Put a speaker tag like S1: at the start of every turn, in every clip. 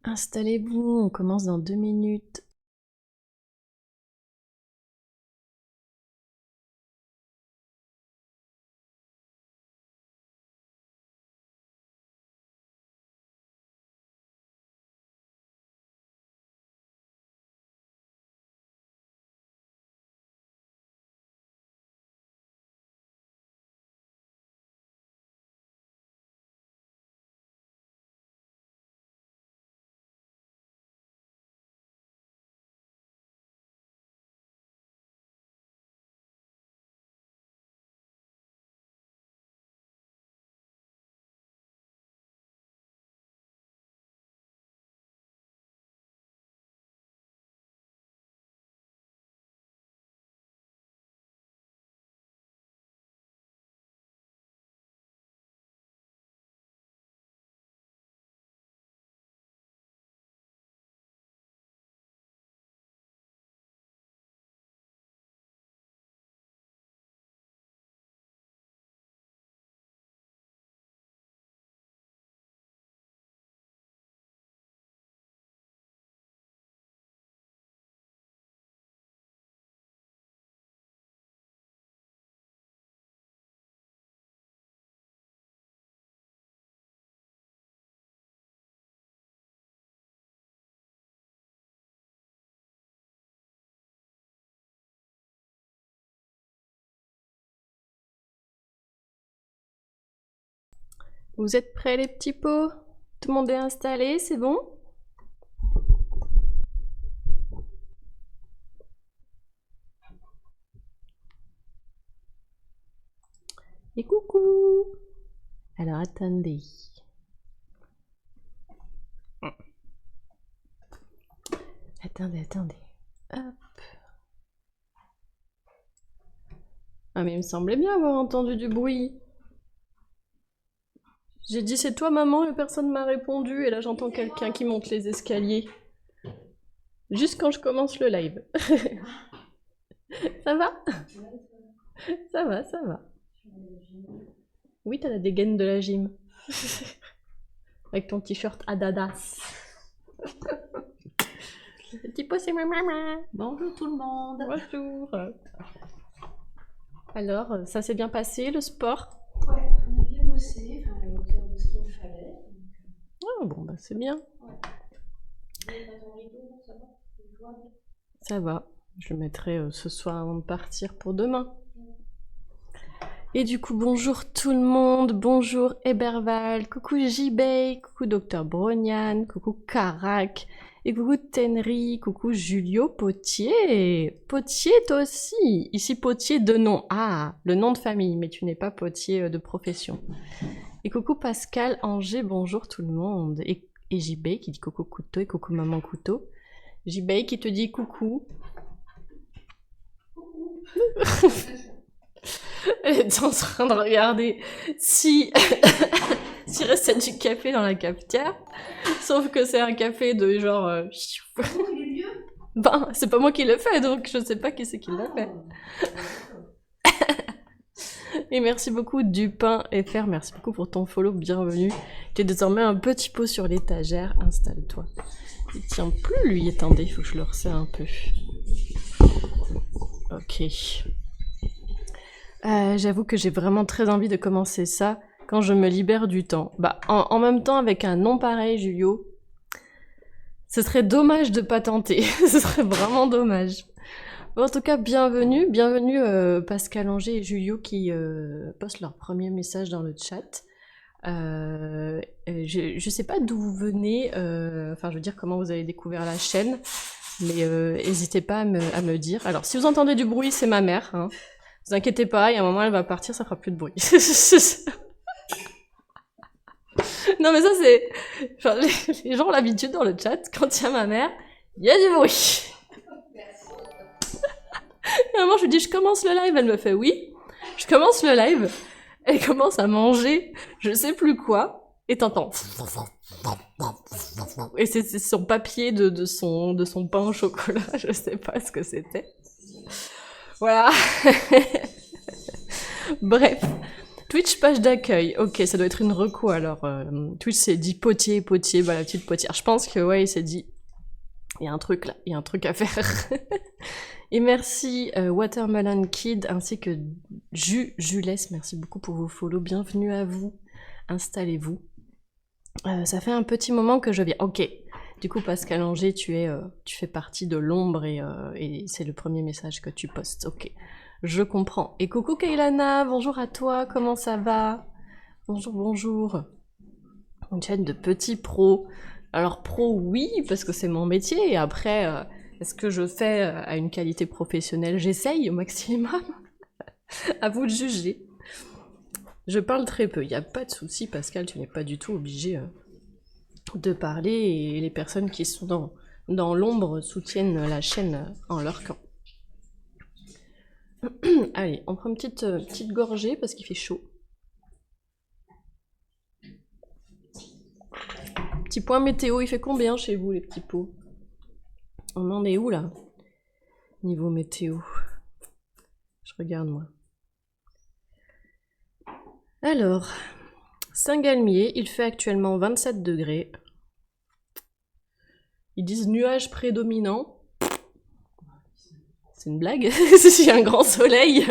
S1: Installez-vous, on commence dans 2 minutes. Vous êtes prêts les petits pots? Tout le monde est installé, c'est bon? Et coucou! Alors attendez. Attendez. Hop. Ah mais il me semblait bien avoir entendu du bruit. J'ai dit c'est toi maman et personne m'a répondu et là j'entends quelqu'un qui monte les escaliers. Juste quand je commence le live. Ça va? Ça va. Oui, t'as la dégaine de la gym. Avec ton t-shirt Adidas. Le petit pot c'est ma maman.
S2: Bonjour tout le monde.
S1: Bonjour. Alors, ça s'est bien passé le sport?
S2: Ouais, on a bien bossé, enfin à la hauteur de ce qu'il me fallait.
S1: Ah bon, bah c'est bien.
S2: Ouais. Ton rideau, ça va?
S1: Ça va. Je le mettrai ce soir avant de partir pour demain. Et du coup, bonjour tout le monde, bonjour Eberval, coucou JB, coucou Dr Brognan, coucou Carac, et coucou Tenry, coucou Julio Potier. Potier toi aussi, ici Potier de nom, ah, le nom de famille, mais tu n'es pas Potier de profession. Et coucou Pascal Angers, bonjour tout le monde, et JB qui dit coucou couteau et coucou maman couteau. JB qui te dit coucou. Elle est en train de regarder si s'il restait du café dans la cafetière. Sauf que c'est un café de genre. Ben, c'est pas moi qui l'ai fait, donc je sais pas qui c'est qui l'a fait. Et merci beaucoup Dupin FR, merci beaucoup pour ton follow, bienvenue. Tu es désormais un petit pot sur l'étagère, installe-toi. Il tient plus lui, attendez, il faut que je le resserre un peu. Ok. J'avoue que j'ai vraiment très envie de commencer ça quand je me libère du temps. Bah, en même temps, avec un nom pareil, Julio, ce serait dommage de pas tenter. Ce serait vraiment dommage. Bon, en tout cas, bienvenue Pascal Angers et Julio qui postent leur premier message dans le chat. Je sais pas d'où vous venez, enfin je veux dire comment vous avez découvert la chaîne, mais n'hésitez pas à me dire. Alors si vous entendez du bruit, c'est ma mère, hein. Vous inquiétez pas, il y a un moment elle va partir, ça fera plus de bruit. Non mais ça c'est... Enfin, les gens ont l'habitude dans le chat, quand il y a ma mère, il y a du bruit. Et à un moment je lui dis je commence le live, elle me fait oui. Je commence le live, elle commence à manger je sais plus quoi, et t'entends... Et c'est son papier de son pain au chocolat, je sais pas ce que c'était. Voilà. Bref. Twitch, page d'accueil. Ok, ça doit être une reco alors. Twitch s'est dit potier, bah la petite potière. Je pense que ouais, il s'est dit, il y a un truc là, il y a un truc à faire. Et merci Watermelon Kid ainsi que Jules, merci beaucoup pour vos follow. Bienvenue à vous. Installez-vous. Ça fait un petit moment que je viens. Ok. Du coup, Pascal Anger, tu fais partie de l'ombre et c'est le premier message que tu postes. Ok. Je comprends. Et coucou Kailana, bonjour à toi, comment ça va? Bonjour, bonjour. Une chaîne de petits pros. Alors pro, oui, parce que c'est mon métier. Et après, est-ce que je fais à une qualité professionnelle? J'essaye au maximum. À vous de juger. Je parle très peu, il n'y a pas de souci, Pascal, tu n'es pas du tout obligé de parler. Et les personnes qui sont dans l'ombre soutiennent la chaîne en leur camp. Allez, on prend une petite gorgée parce qu'il fait chaud. Petit point météo, il fait combien chez vous les petits pots? On en est où là? Niveau météo. Je regarde moi. Alors, Saint-Galmier, il fait actuellement 27 degrés. Ils disent nuages prédominants. C'est une blague? Il y a un grand soleil.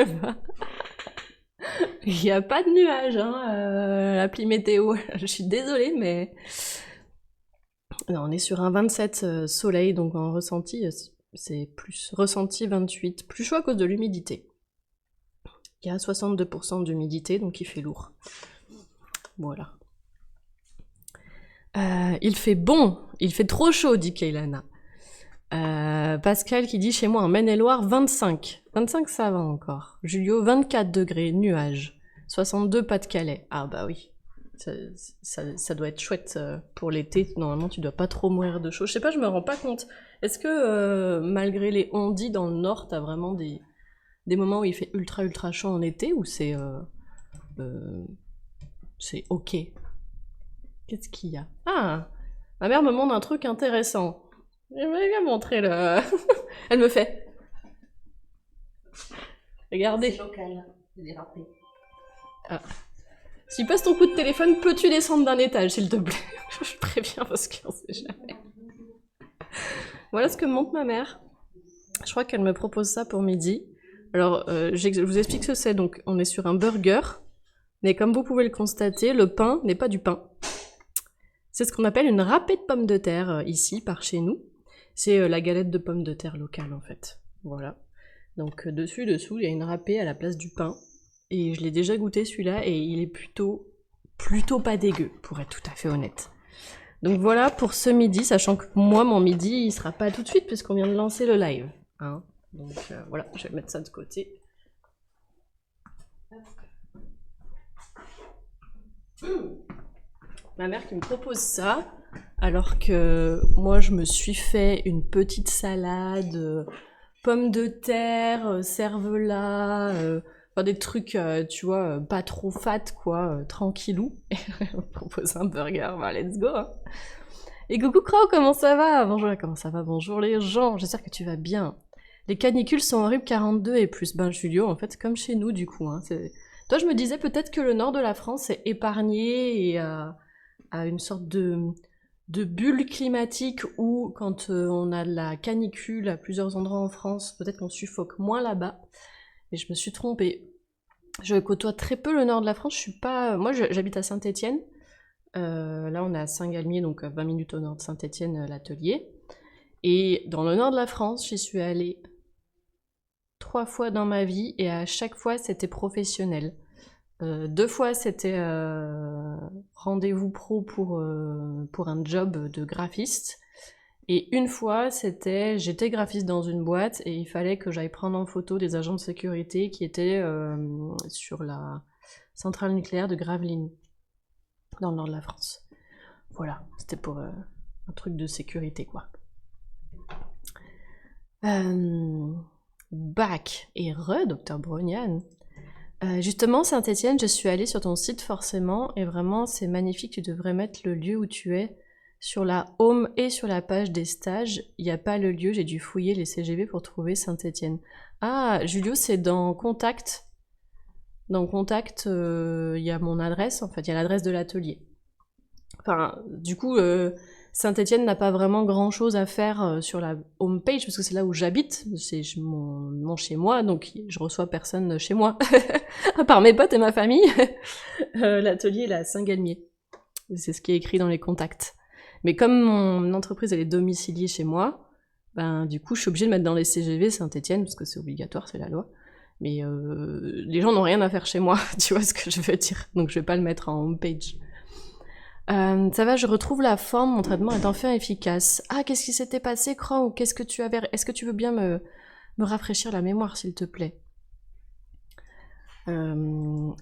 S1: Il n'y a pas de nuages, hein, l'appli météo. Je suis désolée, mais... Non, on est sur un 27 soleil, donc en ressenti, c'est plus ressenti 28. Plus chaud à cause de l'humidité. Il y a 62% d'humidité, donc il fait lourd. Voilà. Il fait bon, il fait trop chaud, dit Kailana. Pascal qui dit chez moi en Maine-et-Loire 25. 25 ça va encore. Julio 24 degrés, nuages. 62 Pas-de-Calais. Ah bah oui. Ça doit être chouette pour l'été. Normalement tu dois pas trop mourir de chaud. Je sais pas, je me rends pas compte. Est-ce que malgré les ondits dans le nord, t'as vraiment des moments où il fait ultra chaud en été ou c'est ok? Qu'est-ce qu'il y a? Ah, ma mère me montre un truc intéressant. Je vais bien montrer le... Elle me fait. Regardez.
S2: C'est local, c'est dérapé.
S1: Ah. Si tu passes ton coup de téléphone, peux-tu descendre d'un étage, s'il te plaît? Je préviens parce qu'on sait jamais. Voilà ce que me montre ma mère. Je crois qu'elle me propose ça pour midi. Alors, je vous explique ce que c'est. Donc, on est sur un burger. Mais comme vous pouvez le constater, le pain n'est pas du pain. C'est ce qu'on appelle une râpée de pommes de terre ici, par chez nous. C'est la galette de pommes de terre locale, en fait. Voilà. Donc, dessous, il y a une râpée à la place du pain. Et je l'ai déjà goûté celui-là, et il est plutôt pas dégueu, pour être tout à fait honnête. Donc voilà pour ce midi, sachant que moi, mon midi, il sera pas tout de suite, puisqu'on vient de lancer le live. Hein. Donc voilà, je vais mettre ça de côté. Ma mère qui me propose ça, alors que moi je me suis fait une petite salade, pommes de terre, cervelas, enfin des trucs, tu vois, pas trop fat quoi, tranquillou. Et elle me propose un burger, bah let's go hein. Et coucou Crow, comment ça va? Bonjour, comment ça va? Bonjour les gens, j'espère que tu vas bien. Les canicules sont horribles, 42 et plus. Ben Julio, en fait, comme chez nous du coup. Hein, toi je me disais peut-être que le nord de la France est épargné et à une sorte de bulle climatique où quand on a de la canicule à plusieurs endroits en France, peut-être qu'on suffoque moins là-bas. Mais je me suis trompée. Je côtoie très peu le nord de la France. Je suis pas. Moi, j'habite à Saint-Étienne. Là, on est à Saint-Galmier, donc 20 minutes au nord de Saint-Étienne, l'atelier. Et dans le nord de la France, j'y suis allée 3 fois dans ma vie et à chaque fois, c'était professionnel. 2 fois, c'était rendez-vous pro pour un job de graphiste. Et une fois, j'étais graphiste dans une boîte et il fallait que j'aille prendre en photo des agents de sécurité qui étaient sur la centrale nucléaire de Gravelines, dans le nord de la France. Voilà, c'était pour un truc de sécurité, quoi. Bac et Dr Brognan. Justement, Saint-Étienne, je suis allée sur ton site forcément, et vraiment, c'est magnifique, tu devrais mettre le lieu où tu es sur la home et sur la page des stages. Il n'y a pas le lieu, j'ai dû fouiller les CGV pour trouver Saint-Étienne. Ah, Julio, c'est dans Contact. Dans Contact, il y a mon adresse, en fait, il y a l'adresse de l'atelier. Enfin, du coup, Saint-Étienne n'a pas vraiment grand-chose à faire sur la home page, parce que c'est là où j'habite, c'est mon chez moi, donc je reçois personne chez moi, à part mes potes et ma famille. L'atelier, il est à Saint-Galmier. C'est ce qui est écrit dans les contacts. Mais comme mon entreprise, elle est domiciliée chez moi, ben, du coup, je suis obligée de mettre dans les CGV Saint-Étienne, parce que c'est obligatoire, c'est la loi. Mais les gens n'ont rien à faire chez moi, tu vois ce que je veux dire. Donc je vais pas le mettre en homepage. Ça va, je retrouve la forme, mon traitement est enfin efficace. Ah, qu'est-ce qui s'était passé, Crow? Qu'est-ce que tu avais... Est-ce que tu veux bien me rafraîchir la mémoire, s'il te plaît?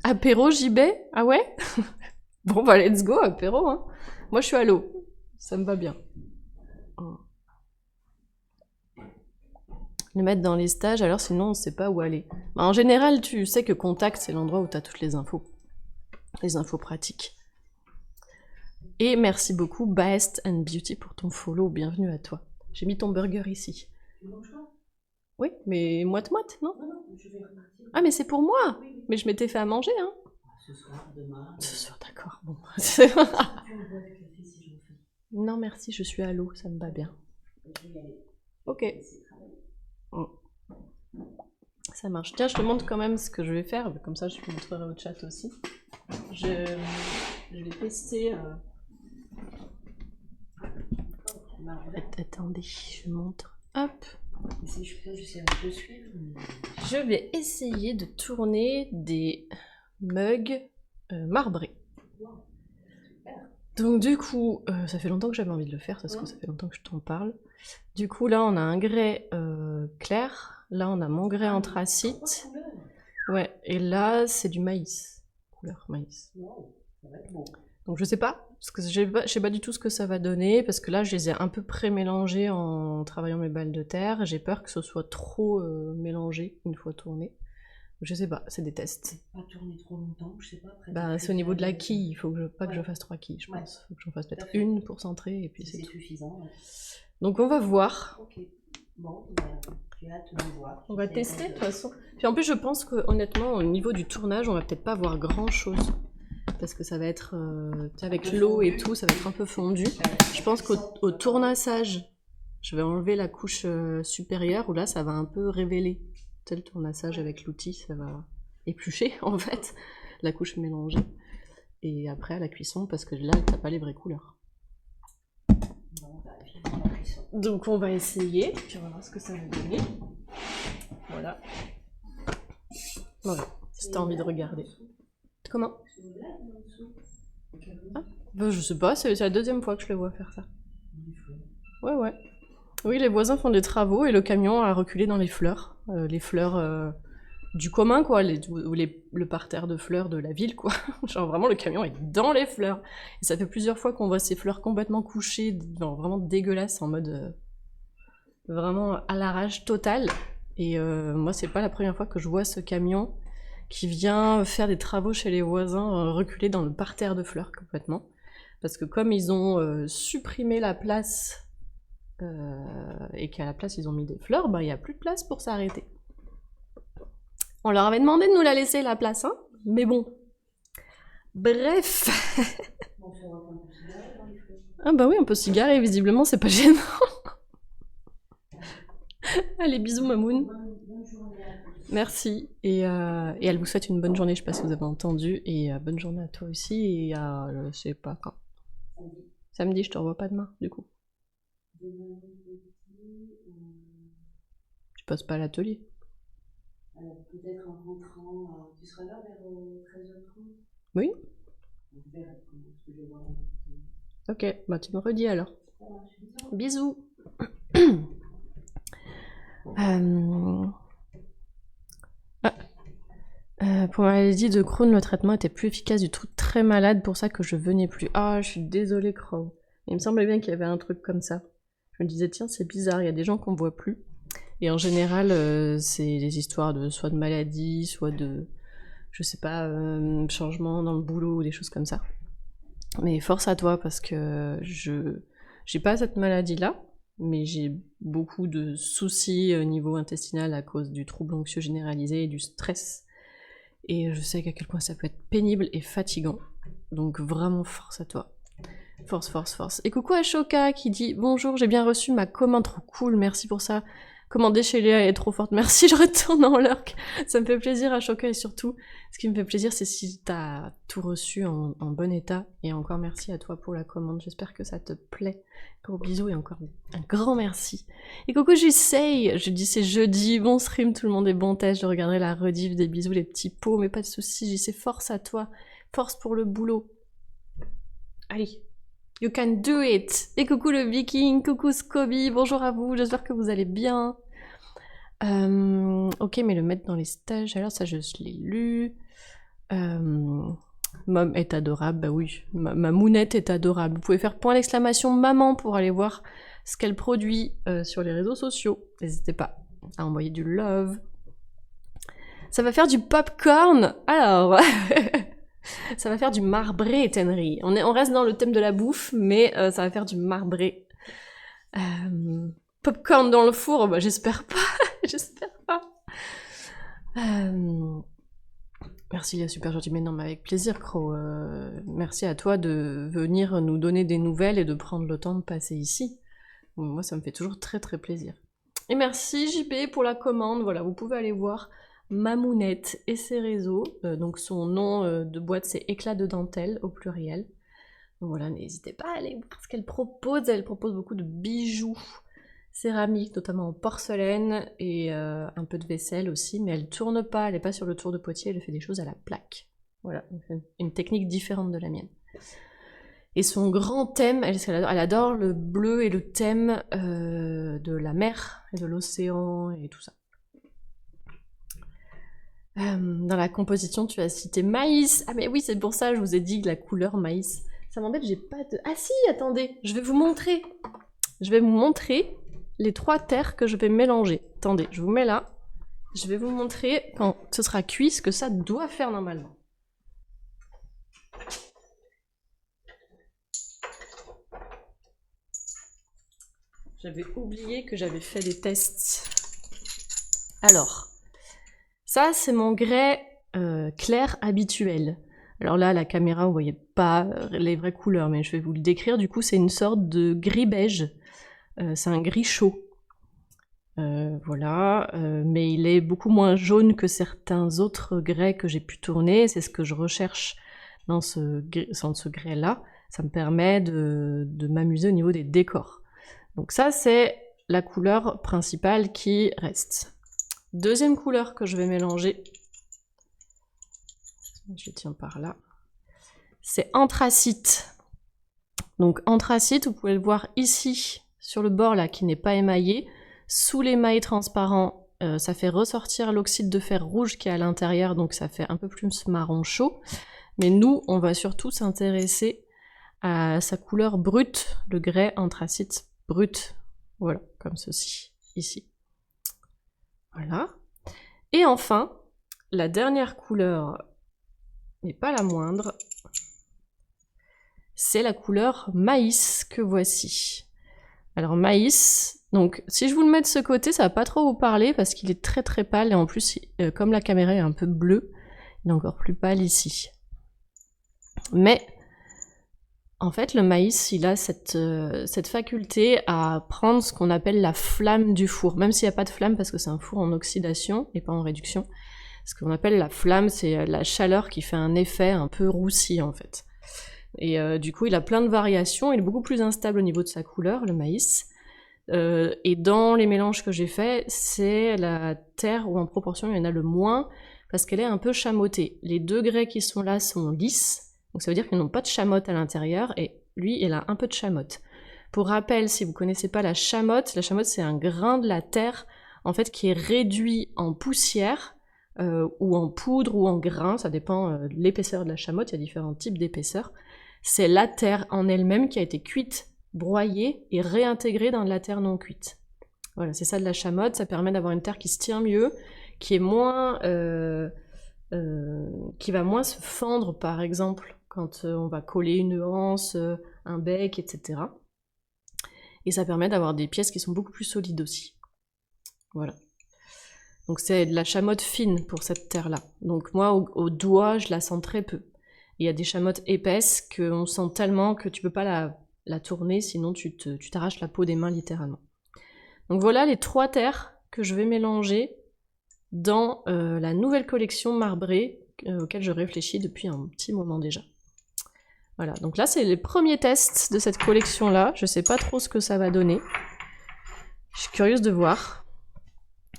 S1: Apéro, JB? Ah ouais? Bon, bah let's go, apéro, hein. Moi, je suis à l'eau. Ça me va bien. Le mettre dans les stages, alors sinon on sait pas où aller. Bah, en général, tu sais que Contact, c'est l'endroit où tu as toutes les infos pratiques. Et merci beaucoup Best and Beauty pour ton follow, bienvenue à toi. J'ai mis ton burger ici. Oui, mais moite-moite, non?
S2: Non, je vais repartir.
S1: Ah, mais c'est pour moi.
S2: Oui.
S1: Mais je m'étais fait à manger, hein.
S2: Ce soir, demain.
S1: Ce soir, d'accord, bon.
S2: Tu veux boire du café si je le fais.
S1: Non, merci, je suis à l'eau, ça me va bien.
S2: Je vais y aller.
S1: Ok. Ça marche. Tiens, je te montre quand même ce que je vais faire, comme ça je te montrerai au chat aussi. Je vais tester... Attendez, je montre. Hop.
S2: Si je peux, j'essaie de suivre.
S1: Je vais essayer de tourner des mugs marbrés. Donc du coup, ça fait longtemps que j'avais envie de le faire, parce que ça fait longtemps que je t'en parle. Du coup, là, on a un grès clair. Là, on a mon grès anthracite. Ouais, et là, c'est du maïs. Couleur maïs.
S2: Wow, ça va être beau.
S1: Donc je sais pas, parce que je sais pas du tout ce que ça va donner, parce que là, je les ai un peu pré-mélangés en travaillant mes balles de terre. J'ai peur que ce soit trop mélangé une fois tourné. Je sais pas, c'est des tests.
S2: Pas tourner trop longtemps, je sais pas. Après,
S1: Bah, c'est au niveau de la quille, il faut que pas que je fasse 3 quilles, je pense. Faut que j'en fasse peut-être une pour centrer, et puis c'est tout.
S2: Suffisant. Ouais.
S1: Donc on va voir.
S2: Ok. Bon, j'ai hâte de voir.
S1: On va tester de toute façon. Puis en plus, je pense que honnêtement, au niveau du tournage, on va peut-être pas voir grand chose. Parce que ça va être, avec l'eau et tout, ça va être un peu fondu. Je pense qu'au tournassage, je vais enlever la couche supérieure, où là, ça va un peu révéler. Tu sais, le tournassage avec l'outil, ça va éplucher, en fait, la couche mélangée. Et après, à la cuisson, parce que là, t'as pas les vraies couleurs. Donc on va essayer, puis on va voir ce que ça va donner. Voilà. Voilà, si t'as envie de regarder. Comment? Ah, bah, je sais pas, c'est la deuxième fois que je le vois faire ça. Ouais, ouais. Oui, les voisins font des travaux et le camion a reculé dans les fleurs. Du commun, quoi, le parterre de fleurs de la ville, quoi. Genre vraiment, le camion est dans les fleurs. Et ça fait plusieurs fois qu'on voit ces fleurs complètement couchées, genre, vraiment dégueulasses, en mode vraiment à l'arrache totale. Et moi, c'est pas la première fois que je vois ce camion qui vient faire des travaux chez les voisins, reculer dans le parterre de fleurs complètement. Parce que comme ils ont supprimé la place, et qu'à la place ils ont mis des fleurs, bah il n'y a plus de place pour s'arrêter. On leur avait demandé de nous la laisser la place, hein, mais bon. Bref. Ah bah oui, on peut s'y garer, visiblement c'est pas gênant. Allez, bisous Mamoun. Merci, et elle vous souhaite une bonne journée, je sais pas si vous avez entendu, et bonne journée à toi aussi, et à je sais pas quand. Samedi, je te revois pas demain, du coup. Tu passes pas à l'atelier?
S2: Peut-être en rentrant, tu seras là vers 13h30?
S1: Oui.
S2: On verra comment je vais voir.
S1: Ok, bah tu me redis alors. Bisous. Pour ma maladie de Crohn, le traitement était plus efficace du tout, très malade, pour ça que je venais plus. Ah, je suis désolée, Crow. Il me semblait bien qu'il y avait un truc comme ça. Je me disais, tiens, c'est bizarre, il y a des gens qu'on voit plus. Et en général, c'est des histoires de soit de maladie, soit de, je sais pas, changement dans le boulot ou des choses comme ça. Mais force à toi, parce que j'ai pas cette maladie-là, mais j'ai beaucoup de soucis au niveau intestinal à cause du trouble anxieux généralisé et du stress. Et je sais qu'à quel point ça peut être pénible et fatigant. Donc vraiment force à toi. Force, force, force. Et coucou Ashoka qui dit « Bonjour, j'ai bien reçu ma commande, trop cool, merci pour ça. Commander chez Léa est trop forte, merci, je retourne en lurk. » Ça me fait plaisir Ashoka et surtout, ce qui me fait plaisir c'est si t'as tout reçu en bon état. Et encore merci à toi pour la commande, j'espère que ça te plaît. Gros bisous et encore un grand merci. Et coucou j'essaye, je dis c'est jeudi, bon stream, tout le monde est bon test, je regarderai la rediff, des bisous les petits pots, mais pas de soucis, j'essaie force à toi, force pour le boulot. Allez. You can do it! Et coucou le viking, coucou Scoby, bonjour à vous, j'espère que vous allez bien. Ok, mais le mettre dans les stages, alors ça je l'ai lu. Mom est adorable, bah oui, ma mounette est adorable. Vous pouvez faire point d'exclamation maman pour aller voir ce qu'elle produit sur les réseaux sociaux. N'hésitez pas à envoyer du love. Ça va faire du popcorn! Alors... Ça va faire du marbré, Tenry. On reste dans le thème de la bouffe, mais ça va faire du marbré. Popcorn dans le four, bah, j'espère pas. J'espère pas. Merci, il est super gentil. Mais non, mais avec plaisir, Crow. Merci à toi de venir nous donner des nouvelles et de prendre le temps de passer ici. Moi, ça me fait toujours très très plaisir. Et merci JP pour la commande. Voilà, vous pouvez aller voir Mamounette et ses réseaux. Donc son nom de boîte c'est Éclat de dentelle au pluriel. Donc voilà, n'hésitez pas à aller voir ce qu'elle propose. Elle propose beaucoup de bijoux céramiques, notamment en porcelaine et un peu de vaisselle aussi, mais elle tourne pas, elle n'est pas sur le tour de Poitiers, elle fait des choses à la plaque. Voilà, une technique différente de la mienne. Et son grand thème, elle adore le bleu et le thème de la mer et de l'océan et tout ça. Dans la composition, tu as cité maïs. Ah mais oui, c'est pour ça que je vous ai dit que la couleur maïs. Ça m'embête, j'ai pas de... Ah si, attendez, je vais vous montrer. Je vais vous montrer les 3 terres que je vais mélanger. Attendez, je vous mets là. Je vais vous montrer quand ce sera cuit ce que ça doit faire normalement. J'avais oublié que j'avais fait des tests. Alors... Ça, c'est mon grès clair habituel. Alors là, à la caméra, vous voyez pas les vraies couleurs, mais je vais vous le décrire. Du coup, c'est une sorte de gris beige. C'est un gris chaud. Voilà, mais il est beaucoup moins jaune que certains autres grès que j'ai pu tourner. C'est ce que je recherche dans ce grès-là. Ça me permet de m'amuser au niveau des décors. Donc ça, c'est la couleur principale qui reste. Deuxième couleur que je vais mélanger, je tiens par là, c'est anthracite. Donc anthracite, vous pouvez le voir ici, sur le bord là, qui n'est pas émaillé. Sous l'émail transparent, ça fait ressortir l'oxyde de fer rouge qui est à l'intérieur, donc ça fait un peu plus marron chaud. Mais nous, on va surtout s'intéresser à sa couleur brute, le grès anthracite brut. Voilà, comme ceci, ici. Voilà. Et enfin, la dernière couleur, mais pas la moindre, c'est la couleur maïs que voici. Alors maïs, donc si je vous le mets de ce côté, ça va pas trop vous parler parce qu'il est très très pâle et en plus, comme la caméra est un peu bleue, il est encore plus pâle ici. Mais en fait, le maïs, il a cette faculté à prendre ce qu'on appelle la flamme du four, même s'il n'y a pas de flamme parce que c'est un four en oxydation et pas en réduction. Ce qu'on appelle la flamme, c'est la chaleur qui fait un effet un peu roussi en fait. Et du coup, il a plein de variations, il est beaucoup plus instable au niveau de sa couleur, le maïs. Et dans les mélanges que j'ai faits, c'est la terre où en proportion il y en a le moins, parce qu'elle est un peu chamottée. Les 2 grès qui sont là sont lisses, donc ça veut dire qu'ils n'ont pas de chamotte à l'intérieur, et lui, il a un peu de chamotte. Pour rappel, si vous connaissez pas la chamotte c'est un grain de la terre, en fait, qui est réduit en poussière, ou en poudre, ou en grain, ça dépend de l'épaisseur de la chamotte, il y a différents types d'épaisseur. C'est la terre en elle-même qui a été cuite, broyée, et réintégrée dans de la terre non cuite. Voilà, c'est ça de la chamotte, ça permet d'avoir une terre qui se tient mieux, qui est moins... qui va moins se fendre, par exemple, quand on va coller une anse, un bec, etc. Et ça permet d'avoir des pièces qui sont beaucoup plus solides aussi. Voilà. Donc c'est de la chamotte fine pour cette terre-là. Donc moi, au doigt, je la sens très peu. Il y a des chamottes épaisses qu'on sent tellement que tu peux pas la tourner, sinon tu t'arraches la peau des mains littéralement. Donc voilà les 3 terres que je vais mélanger dans la nouvelle collection marbrée auquel je réfléchis depuis un petit moment déjà. Voilà, donc là c'est les premiers tests de cette collection-là. Je sais pas trop ce que ça va donner. Je suis curieuse de voir.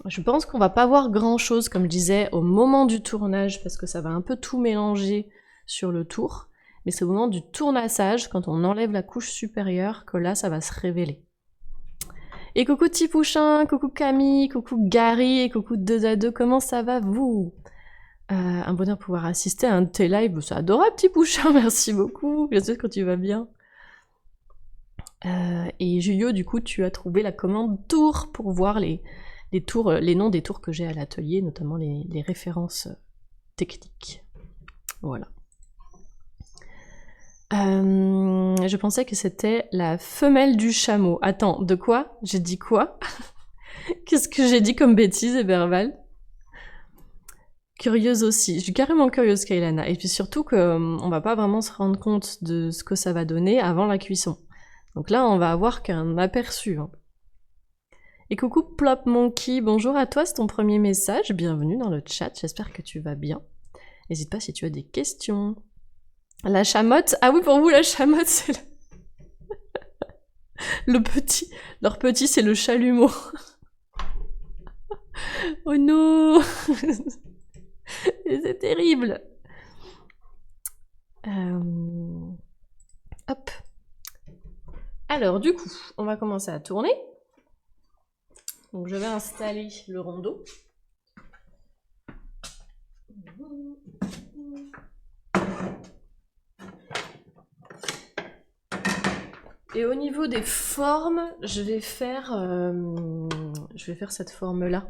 S1: Je pense qu'on va pas voir grand-chose, comme je disais, au moment du tournage, parce que ça va un peu tout mélanger sur le tour. Mais c'est au moment du tournassage, quand on enlève la couche supérieure, que là ça va se révéler. Et coucou Tipouchin, coucou Camille, coucou Gary et coucou 2A2, comment ça va vous? Un bonheur de pouvoir assister à un de tes lives, c'est adorable Tipouchin, merci beaucoup, j'espère que tu vas bien. Et Julio, du coup, tu as trouvé la commande tour pour voir les noms des tours que j'ai à l'atelier, notamment les références techniques. Voilà. Je pensais que c'était la femelle du chameau. Attends, de quoi? J'ai dit quoi? Qu'est-ce que j'ai dit comme bêtise, Eberval? Curieuse aussi. Je suis carrément curieuse, Kailana. Et puis surtout qu'on va pas vraiment se rendre compte de ce que ça va donner avant la cuisson. Donc là, on va avoir qu'un aperçu. Hein. Et coucou Plop Monkey, bonjour à toi, c'est ton premier message. Bienvenue dans le chat, j'espère que tu vas bien. N'hésite pas si tu as des questions. La chamotte, ah oui, pour vous, la chamotte, c'est le petit. Leur petit, c'est le chalumeau. Oh non. C'est terrible. Hop. Alors, du coup, on va commencer à tourner. Donc, je vais installer le rondeau. Et au niveau des formes, je vais faire cette forme-là.